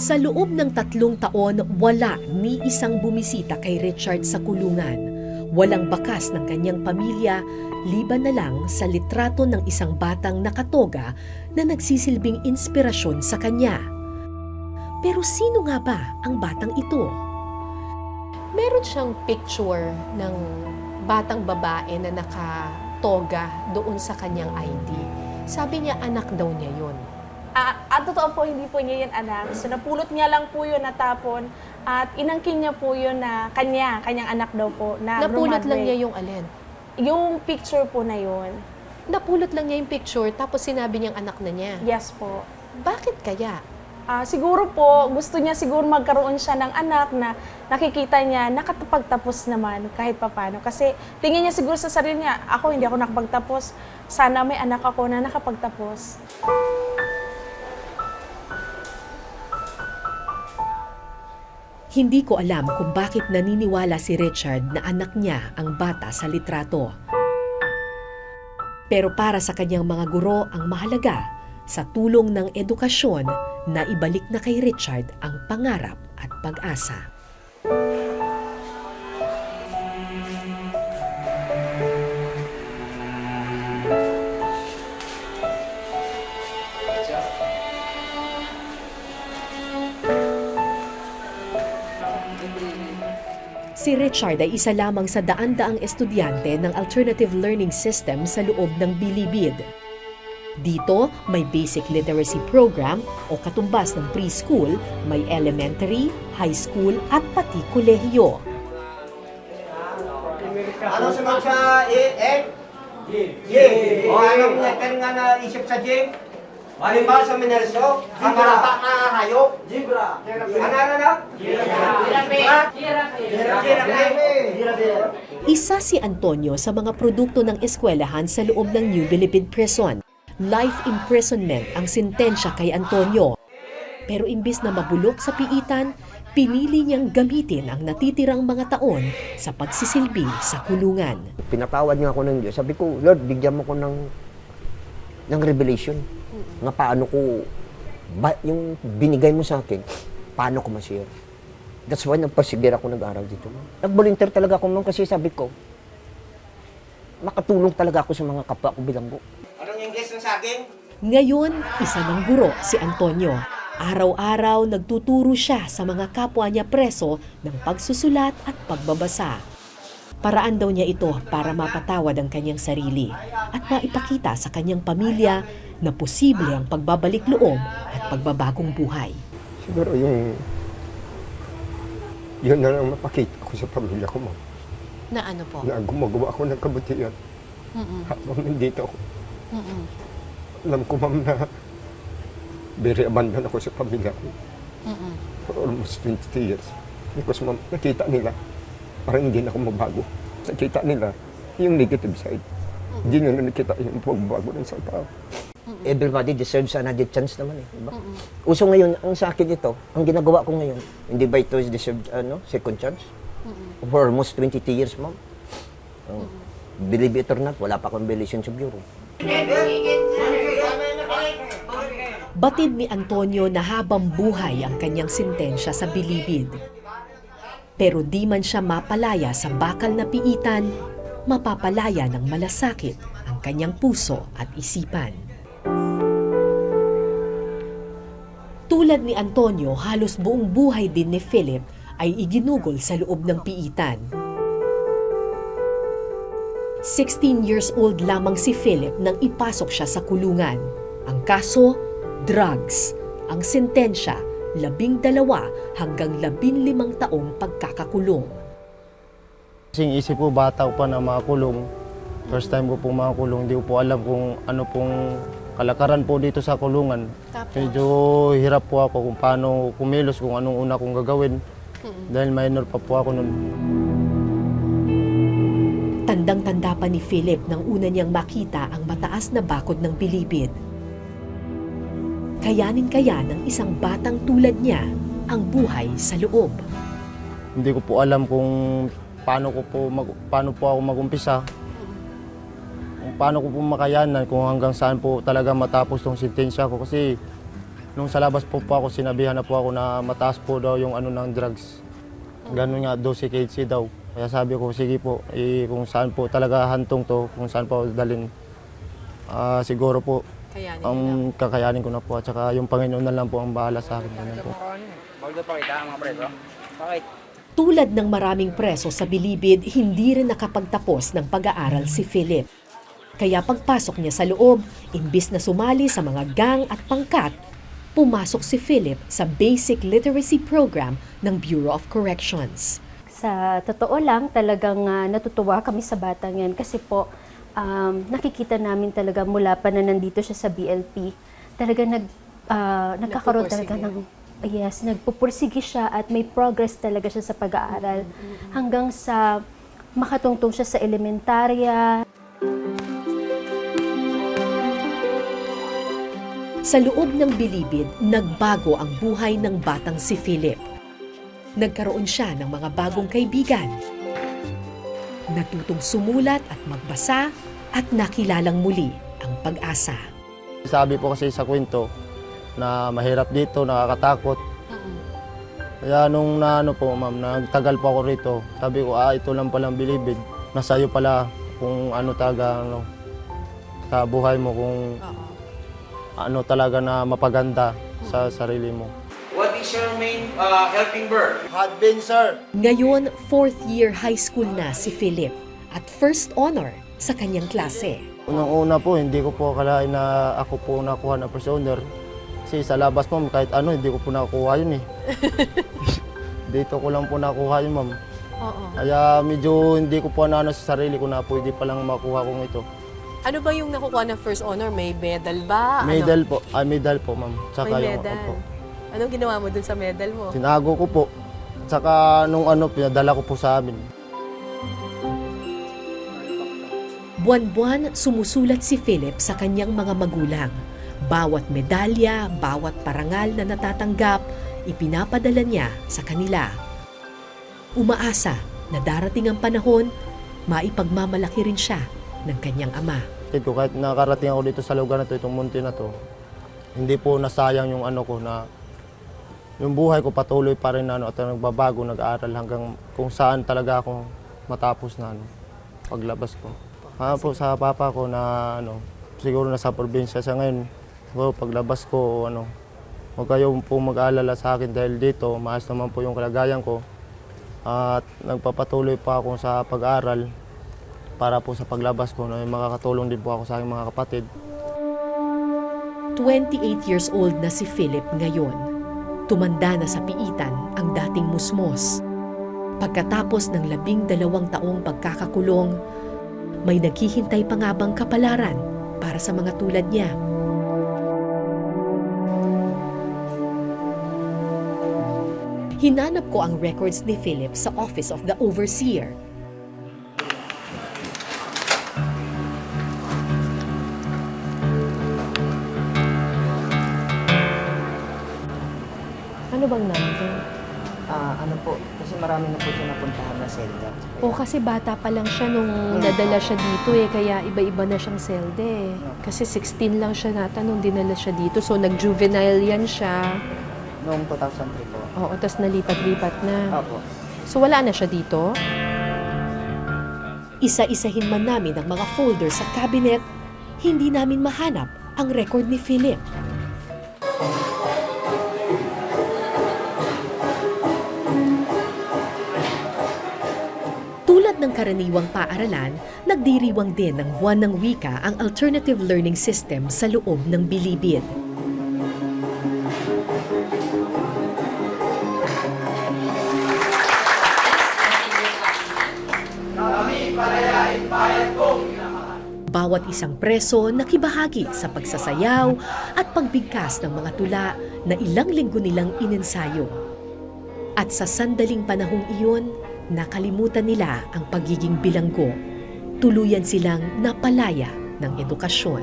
Sa loob ng 3 taon, wala ni isang bumisita kay Richard sa kulungan. Walang bakas ng kanyang pamilya, liban na lang sa litrato ng isang batang nakatoga na nagsisilbing inspirasyon sa kanya. Pero sino nga ba ang batang ito? Meron siyang picture ng batang babae na nakatoga doon sa kanyang ID. Sabi niya anak daw niya yun. At totoo po, hindi po niya yan anak. So napulot niya lang po yun natapon at inangkin niya po yun na kanyang anak daw po na Napulot lang grumadre. niya yung alin. Yung picture po na yun. Napulot lang niya yung picture tapos sinabi niyang anak na niya. Yes po. Bakit kaya? Siguro po, gusto niya siguro magkaroon siya ng anak na nakikita niya nakapagtapos naman kahit papano. Kasi tingin niya siguro sa sarili niya, ako hindi ako nakapagtapos. Sana may anak ako na nakapagtapos. Hindi ko alam kung bakit naniniwala si Richard na anak niya ang bata sa litrato. Pero para sa kanyang mga guro ang mahalaga, sa tulong ng edukasyon, na ibalik na kay Richard ang pangarap at pag-asa. Si Richard ay isa lamang sa daan-daang estudyante ng Alternative Learning System sa loob ng Bilibid. Dito, may basic literacy program o katumbas ng preschool, may elementary, high school at pati kolehiyo. Ano sunod sa E? J. O anong letter nga naisip sa J? Halimbawa sa Minerso, ang malata na hayop. Zebra. Ano? Isa si Antonio sa mga produkto ng eskwelahan sa loob ng New Bilibid Prison. Life imprisonment ang sintensya kay Antonio. Pero imbis na mabulok sa piitan, pinili niyang gamitin ang natitirang mga taon sa pagsisilbi sa kulungan. Pinatawad nga ako ng Diyos. Sabi ko, Lord, bigyan mo ko ng revelation. Nga paano ko, yung binigay mo sa akin, paano ko ma-share. That's why nagpasigir ako nag-aral dito. Nag-volunteer talaga ako, ma'am, kasi sabi ko, makatulong talaga ako sa mga kapwa ko bilanggo. Anong English ng saging? Ngayon, isa ng guro si Antonio. Araw-araw nagtuturo siya sa mga kapwa niya preso ng pagsusulat at pagbabasa. Paraan daw niya ito para mapatawad ang kanyang sarili at maipakita sa kanyang pamilya na posible ang pagbabalik loob at pagbabagong buhay. Siguro yun na lang mapakita ko sa pamilya ko, ma'am. Na ano po? Na gumagawa ako ng kabutihan. Habang nandito ako. Alam ko, ma'am, na very abandon ako sa pamilya ko. For almost 20 years. Because, ma'am, nakita nila, parang hindi na ako mabago. Nakita nila yung negative side. Hindi nila nakita yung pagbabago ng isang tao. Everybody deserves another chance naman eh. Diba? Uso ngayon, ang sa akin ito, ang ginagawa ko ngayon, hindi ba ito deserve second chance? For almost 20 years, ma'am. Believe it or not, wala pa akong violation sa bureau. Batid ni Antonio na habang buhay ang kanyang sintensya sa Bilibid. Pero di man siya mapalaya sa bakal na piitan, mapapalaya ng malasakit ang kanyang puso at isipan. Tulad ni Antonio, halos buong buhay din ni Philip ay iginugol sa loob ng piitan. 16 years old lamang si Philip nang ipasok siya sa kulungan. Ang kaso, drugs. Ang sentensya, 12 hanggang 15 taong pagkakakulong. Kasing isip ko, bata ko pa na makakulong. First time ko pong makakulong, hindi ko po alam kung ano pong kalakaran po dito sa kulungan. Medyo hirap po ako kung paano kumilos, kung anong una kong gagawin. Dahil minor pa po ako noon. Tandang-tanda pa ni Philip nang una niyang makita ang mataas na bakod ng Bilibid. Kayanin kaya ng isang batang tulad niya ang buhay sa loob. Hindi ko po alam kung paano po ako mag-umpisa. Kung paano ko po makayanan, kung hanggang saan po talaga matapos tong sentensya ko. Kasi Nung sa labas po ako, sinabihan na po ako na mataas po daw yung ano ng drugs. Ganun nga, 12 kg daw. Kaya sabi ko, sige po, kung saan po talaga hantong to, kung saan po dalhin, siguro po, ang kakayanin ko na po. At saka yung Panginoon na lang po ang bahala sa akin. Ganun po. Tulad ng maraming preso sa Bilibid, hindi rin nakapagtapos ng pag-aaral si Philip. Kaya pagpasok niya sa loob, imbis na sumali sa mga gang at pangkat, pumasok si Philip sa Basic Literacy Program ng Bureau of Corrections. Sa totoo lang, talagang natutuwa kami sa batang yan kasi po nakikita namin talaga mula pa na nandito siya sa BLP, talaga nagkakaroon talaga ng nagpupursige siya at may progress talaga siya sa pag-aaral hanggang sa makatungtong siya sa elementarya. Sa loob ng Bilibid, nagbago ang buhay ng batang si Philip. Nagkaroon siya ng mga bagong kaibigan. Natutong sumulat at magbasa at nakilalang muli ang pag-asa. Sabi po kasi sa kwento na mahirap dito, nakakatakot. Kaya nung nagtagal po ako rito, sabi ko, ito lang palang Bilibid. Nasa iyo pala kung ano talaga, sa buhay mo, kung ano talaga na mapaganda sa sarili mo. What is your main helping verb? Had been, sir. Ngayon, 4th year high school na si Philip at first honor sa kanyang klase. Unang-una po, hindi ko po akalain na ako po nakuha na first honor. Kasi sa labas po, kahit ano, hindi ko po nakuha yun eh. Dito ko lang po nakuha yun, ma'am. Kaya medyo hindi ko po naano sa sarili ko na pwede palang makuha kong ito. Ano ba yung nakukuha ng first honor? May medal ba? Medal po. Medal po, ma'am. Tsaka May yung, medal. opo. Anong ginawa mo dun sa medal mo? Tinago ko po. Tsaka nung pinadala ko po sa amin. Buwan-buwan sumusulat si Philip sa kanyang mga magulang. Bawat medalya, bawat parangal na natatanggap, ipinapadala niya sa kanila. Umaasa na darating ang panahon, maipagmamalaki rin siya ng kanyang ama. Kahit nakarating ako dito sa lugar na to, itong munti na to, hindi po nasayang yung ano ko na yung buhay ko patuloy pa rin at nagbabago, nag-aaral hanggang kung saan talaga ako matapos na paglabas ko. Po sa papa ko na siguro nasa probinsya siya ngayon. So, paglabas ko, huwag kayo po mag-aalala sa akin dahil dito, maayos naman po yung kalagayan ko. At nagpapatuloy pa ako sa pag-aaral para po sa paglabas ko na makakatulong din po ako sa aking mga kapatid. 28 years old na si Philip ngayon. Tumanda na sa piitan ang dating musmos. Pagkatapos ng 12 taong pagkakakulong, may naghihintay pa nga bang kapalaran para sa mga tulad niya? Hinanap ko ang records ni Philip sa Office of the Overseer. Ano bang nandun? Kasi marami na po siya napuntahan na selda. O kasi bata pa lang siya nung nadala siya dito kaya iba-iba na siyang selde Kasi 16 lang siya nata nung dinala siya dito. So nag-juvenile yan siya. Noong 2003 po. Oo, tapos nalipat-lipat na. Opo. So wala na siya dito? Isa-isahin man namin ang mga folder sa cabinet, hindi namin mahanap ang record ni Philip. Tulad ng karaniwang paaralan, nagdiriwang din ng buwan ng wika ang alternative learning system sa loob ng Bilibid. Bawat isang preso nakibahagi sa pagsasayaw at pagbigkas ng mga tula na ilang linggo nilang inensayo. At sa sandaling panahong iyon, nakalimutan nila ang pagiging bilanggo. Tuluyan silang napalaya ng edukasyon.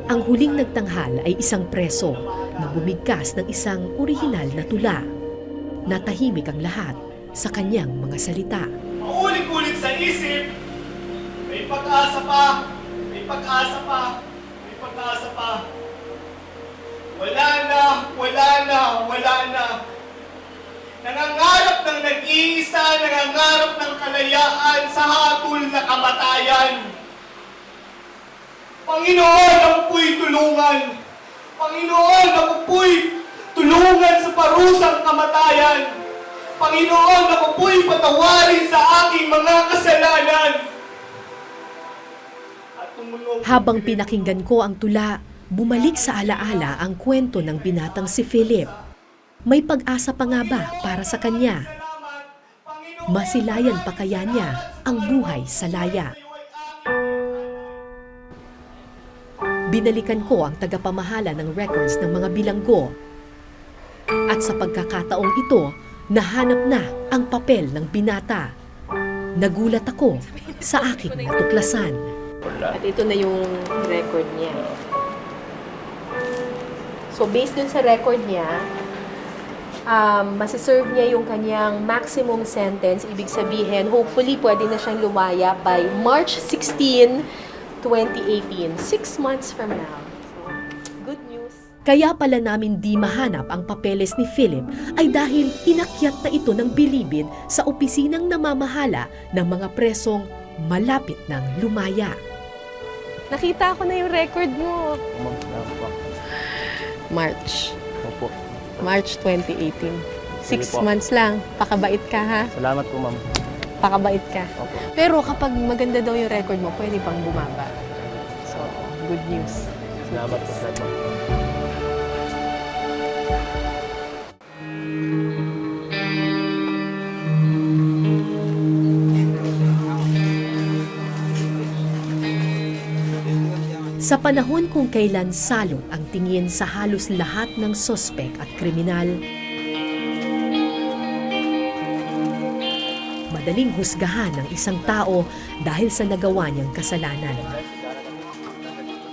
Ang huling nagtanghal ay isang preso na bumigkas ng isang orihinal na tula. Natahimik ang lahat sa kanyang mga salita. Maulit-ulit sa isip, may pag-asa pa, may pag-asa pa, may pag-asa pa. Wala na, wala na, wala na. Nangangarap ng nag-iisa, nangangarap ng kalayaan sa hatol na kamatayan. Panginoon, ako po'y tulungan. Panginoon, ako po'y tulungan sa parusang kamatayan. Panginoon, ako po'y patawarin sa aking mga kasalanan. At tumulong Habang pinakinggan ko ang tula, bumalik sa alaala ang kwento ng binatang si Philip. May pag-asa pa nga ba para sa kanya? Masilayan pa kaya niya ang buhay sa laya? Binalikan ko ang tagapamahala ng records ng mga bilanggo. At sa pagkakataong ito, nahanap na ang papel ng binata. Nagulat ako sa aking natuklasan. At ito na yung record niya. So based dun sa record niya, masiserve niya yung kanyang maximum sentence. Ibig sabihin, hopefully pwede na siyang lumaya by March 16, 2018. 6 months from now. So, good news. Kaya pala namin di mahanap ang papeles ni Philip ay dahil inakyat na ito ng bilibid sa opisinang namamahala ng mga presong malapit ng lumaya. Nakita ko na yung record mo. Ma'am, salamat po. March. Opo. March 2018. Sige 6 po. months lang. Pakabait ka, ha? Salamat po, ma'am. Pakabait ka. Opo. Pero kapag maganda daw yung record mo, pwede pang bumaba. So, good news. Salamat po, salamat po. Sa panahon kung kailan salot ang tingin sa halos lahat ng sospek at kriminal, madaling husgahan ng isang tao dahil sa nagawa niyang kasalanan.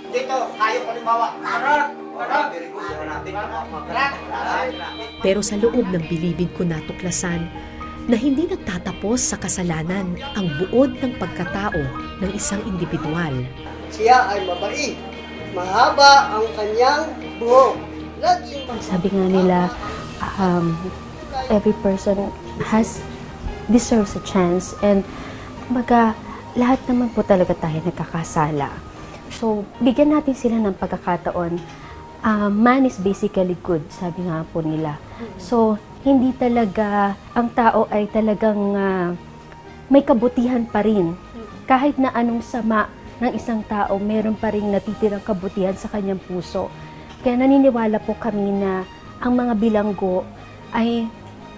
Dito, tayo ko limbawa. Karak! Karak! Karak! Pero sa loob ng bilibid ko natuklasan na hindi nagtatapos sa kasalanan ang buod ng pagkatao ng isang individual. Siya ay mabait. Mahaba ang kanyang buhok. Laging Sabi nga nila, every person deserves a chance, and kumbaga, lahat naman po talaga tayo nagkakasala. So, bigyan natin sila ng pagkakataon. Man is basically good, sabi nga po nila. So, hindi talaga, ang tao ay talagang may kabutihan pa rin. Kahit na anong sama ng isang tao, meron pa rin natitirang kabutihan sa kanyang puso. Kaya naniniwala po kami na ang mga bilanggo ay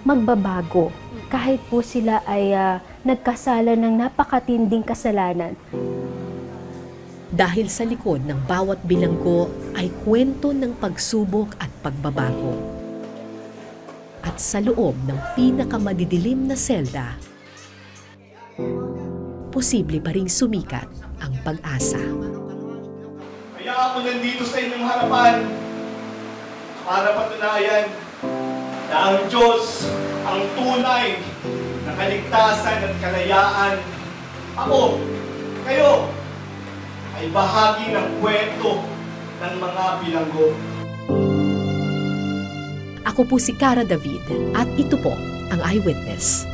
magbabago kahit po sila ay nagkasala ng napakatinding kasalanan. Dahil sa likod ng bawat bilanggo ay kwento ng pagsubok at pagbabago. At sa loob ng pinakamadidilim na selda, posible pa ring sumikat ang pag-asa. Kaya ako nandito sa inyong harapan para patunayan na ang Diyos ang tunay na kaligtasan at kalayaan. Ako, kayo, ay bahagi ng kwento ng mga bilanggo. Ako po si Cara David at ito po ang Eyewitness.